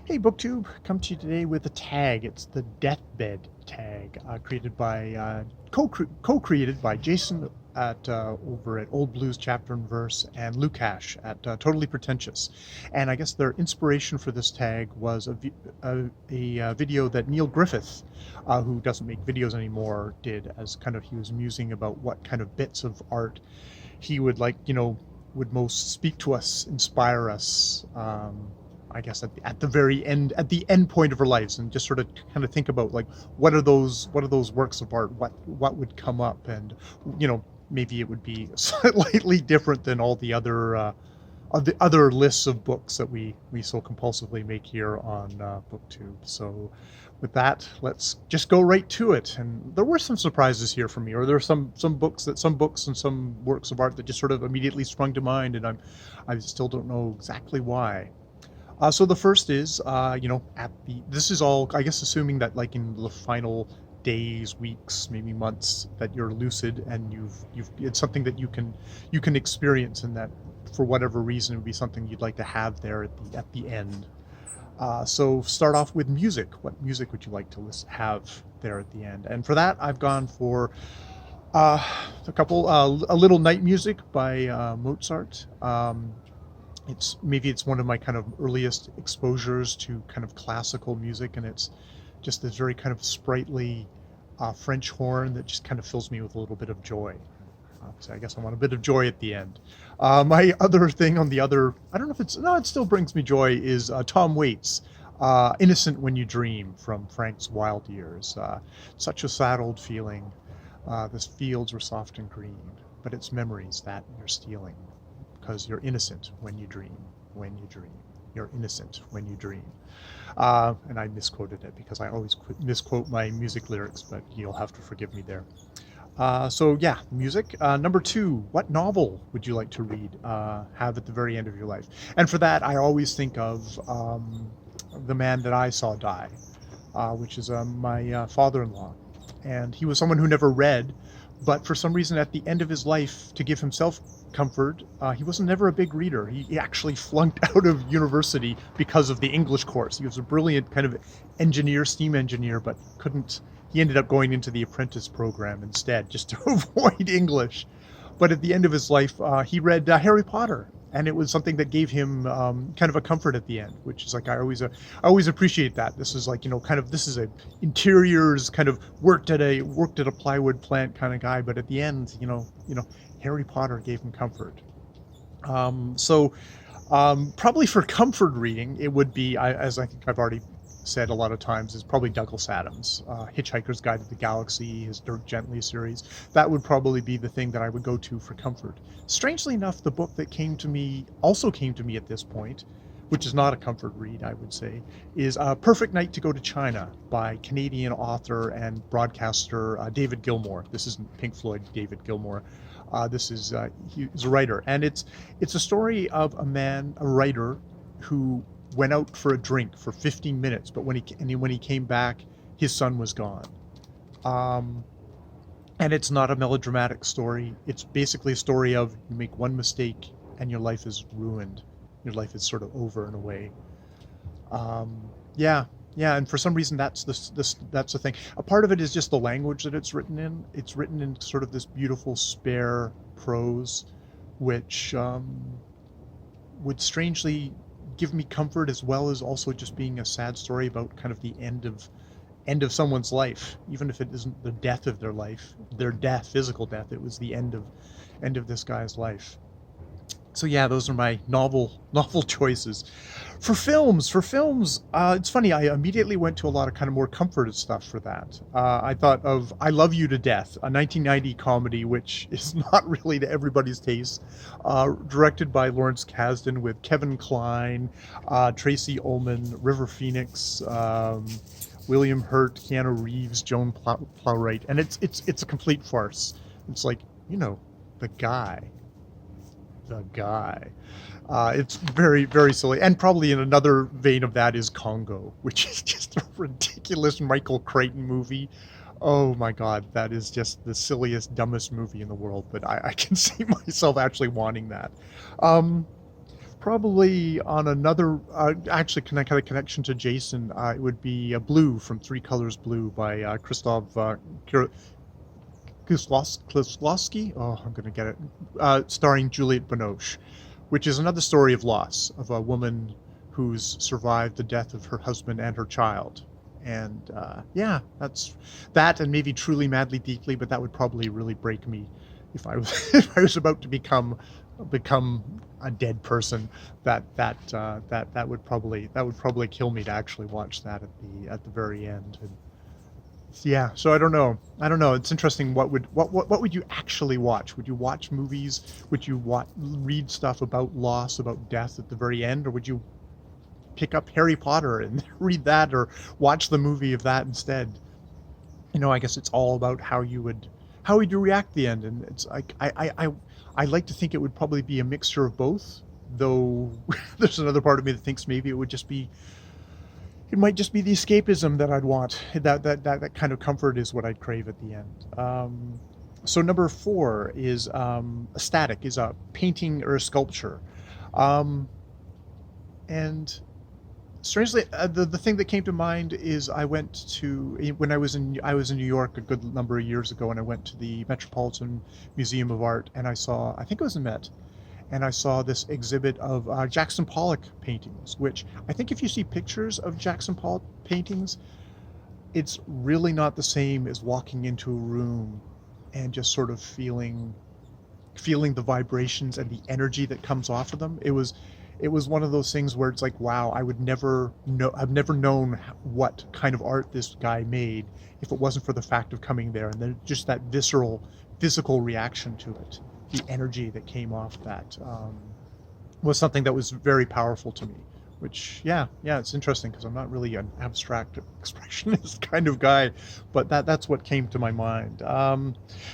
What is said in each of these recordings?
Hey BookTube, come to you today with a tag. It's the Deathbed tag, created by co-created by Jason at over at Old Blues Chapter and Verse and Lukas at Totally Pretentious. And I guess their inspiration for this tag was a video that Neil Griffith, who doesn't make videos anymore, did as kind of he was musing about what kind of bits of art he would like, would most speak to us, inspire us. I guess at the very end, at the end point of our lives, and just sort of kind of think about like what are those works of art, what would come up, and maybe it would be slightly different than all the other lists of books that we so compulsively make here on BookTube. So with that, let's just go right to it. And there were some surprises here for me, or there are some books and some works of art that just sort of immediately sprung to mind, and I still don't know exactly why. So the first is, this is all, I guess, assuming that like in the final days, weeks, maybe months that you're lucid and it's something that you can experience, and that for whatever reason it would be something you'd like to have there at the end. So start off with music. What music would you like to have there at the end? And for that, I've gone for a little night music by Mozart. It's one of my kind of earliest exposures to kind of classical music, and it's just this very kind of sprightly French horn that just kind of fills me with a little bit of joy. So I guess I want a bit of joy at the end. My other thing on the other, I don't know if it still brings me joy, is Tom Waits, Innocent When You Dream from Frank's Wild Years. Such a sad old feeling. The fields were soft and green, but it's memories that you're stealing. Because you're innocent when you dream, You're innocent when you dream. And I misquoted it because I always misquote my music lyrics, but you'll have to forgive me there. So yeah, music. Number two, what novel would you like to read, have at the very end of your life? And for that, I always think of The Man That I Saw Die, which is my father-in-law. And he was someone who never read, but for some reason at the end of his life, to give himself comfort, he was never a big reader. He actually flunked out of university because of the English course. He was a brilliant kind of steam engineer, but he ended up going into the apprentice program instead, just to avoid English. But at the end of his life, he read Harry Potter, and it was something that gave him kind of a comfort at the end, which is like I always appreciate that. This is like this is a interiors kind of worked at a plywood plant kind of guy, but at the end, Harry Potter gave him comfort. Probably for comfort reading, it would be, as I think I've already said a lot of times, is probably Douglas Adams, Hitchhiker's Guide to the Galaxy, his Dirk Gently series. That would probably be the thing that I would go to for comfort. Strangely enough, the book that also came to me at this point, which is not a comfort read, I would say, is Perfect Night to Go to China by Canadian author and broadcaster David Gilmour. This isn't Pink Floyd David Gilmour. He's a writer, and it's a story of a writer who went out for a drink for 15 minutes, but when he came back, his son was gone. And it's not a melodramatic story. It's basically a story of you make one mistake and your life is ruined. Your life is sort of over in a way. And for some reason that's the thing. A part of it is just the language that it's written in. It's written in sort of this beautiful spare prose, which would strangely give me comfort, as well as also just being a sad story about kind of the end of someone's life, even if it isn't the death of their life, physical death. It was the end of this guy's life. So yeah, those are my novel choices. For films, it's funny, I immediately went to a lot of kind of more comforted stuff for that. I thought of I Love You to Death, a 1990 comedy, which is not really to everybody's taste, directed by Lawrence Kasdan with Kevin Kline, Tracy Ullman, River Phoenix, William Hurt, Keanu Reeves, Joan Plowright, and it's a complete farce. It's like, the guy. It's very, very silly. And probably in another vein of that is Congo, which is just a ridiculous Michael Crichton movie. Oh my God, that is just the silliest, dumbest movie in the world. But I can see myself actually wanting that. Probably on another, actually, kind of connection to Jason, it would be Blue from Three Colors Blue by Krzysztof Kieslowski. Oh, I'm going to get it. Starring Juliette Binoche, which is another story of loss of a woman who's survived the death of her husband and her child. And yeah, that's that, and maybe Truly Madly Deeply, but that would probably really break me if I was if I was about to become a dead person. That would probably kill me to actually watch that at the very end. And yeah, so I don't know. It's interesting. What would you actually watch? Would you watch movies? Would you read stuff about loss, about death at the very end, or would you pick up Harry Potter and read that, or watch the movie of that instead? I guess it's all about how would you react at the end. And it's like I like to think it would probably be a mixture of both, though there's another part of me that thinks maybe it might just be the escapism that I'd want. That kind of comfort is what I'd crave at the end. So number 4 is a static, is a painting or a sculpture. And strangely, the thing that came to mind is when I was in New York a good number of years ago, and I went to the Metropolitan Museum of Art, and I think it was in Met, and I saw this exhibit of Jackson Pollock paintings, which I think if you see pictures of Jackson Pollock paintings, it's really not the same as walking into a room and just sort of feeling the vibrations and the energy that comes off of them. It was one of those things where it's like, wow, I've never known what kind of art this guy made if it wasn't for the fact of coming there, and then just that visceral, physical reaction to it. The energy that came off that was something that was very powerful to me. Which, yeah, it's interesting because I'm not really an abstract expressionist kind of guy, but that's what came to my mind.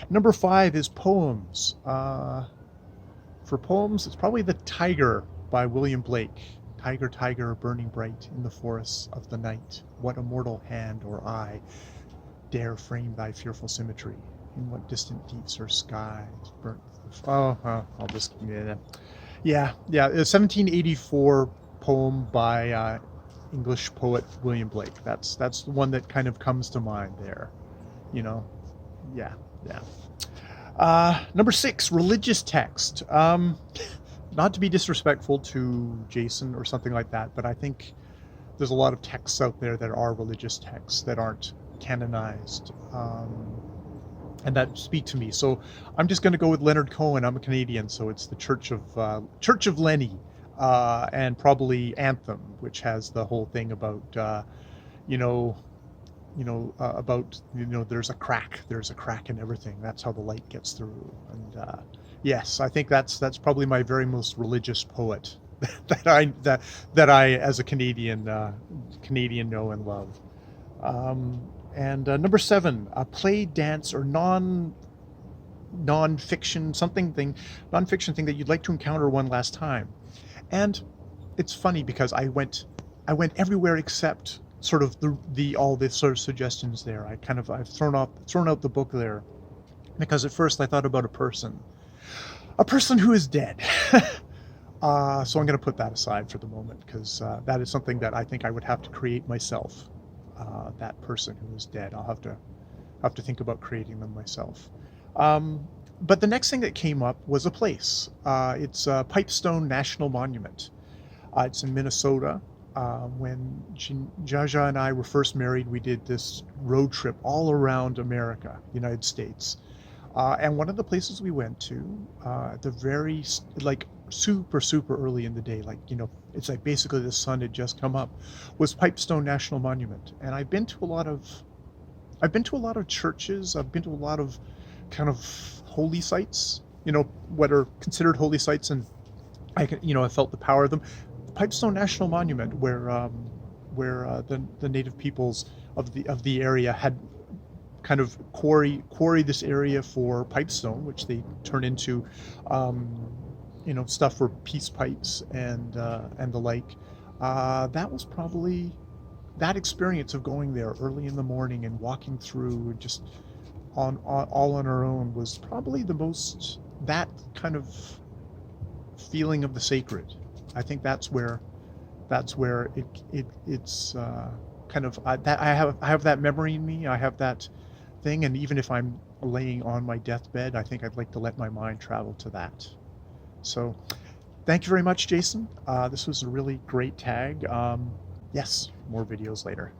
Number 5 is poems. For poems, it's probably The Tiger by William Blake. Tiger, tiger, burning bright in the forests of the night, what immortal hand or eye dare frame thy fearful symmetry? In what distant deeps or skies burnt? I'll just yeah. A 1784 poem by English poet William Blake. That's the one that kind of comes to mind there. Yeah. Number 6, religious text. Not to be disrespectful to Jason or something like that, but I think there's a lot of texts out there that are religious texts that aren't canonized, and that speak to me. So I'm just going to go with Leonard Cohen. I'm a Canadian, so it's the Church of Lenny, and probably Anthem, which has the whole thing about there's a crack in everything. That's how the light gets through. And yes, I think that's probably my very most religious poet that I as a Canadian know and love. And number 7, a play, dance, or non-fiction nonfiction thing that you'd like to encounter one last time. And it's funny because I went everywhere except sort of all the sort of suggestions there. I've thrown out the book there because at first I thought about a person who is dead. So I'm going to put that aside for the moment because that is something that I think I would have to create myself. That person who is dead, I'll have to think about creating them myself. But the next thing that came up was a place. It's Pipestone National Monument. It's in Minnesota. When Jaja and I were first married, we did this road trip all around America, United States. And one of the places we went to, at the very, super early in the day, it's like basically the sun had just come up, was Pipestone National Monument. And I've been to a lot of churches. I've been to a lot of kind of holy sites, what are considered holy sites, and I felt the power of them. Pipestone National Monument, where the native peoples of the area had kind of quarry this area for pipestone, which they turn into stuff for peace pipes and the like. That was probably that experience of going there early in the morning and walking through just all on our own was probably the most, that kind of feeling of the sacred I think that's where it's kind of that I have that memory in me. I have that thing, and even if I'm laying on my deathbed, I think I'd like to let my mind travel to that. So, thank you very much, Jason. This was a really great tag. Yes, more videos later.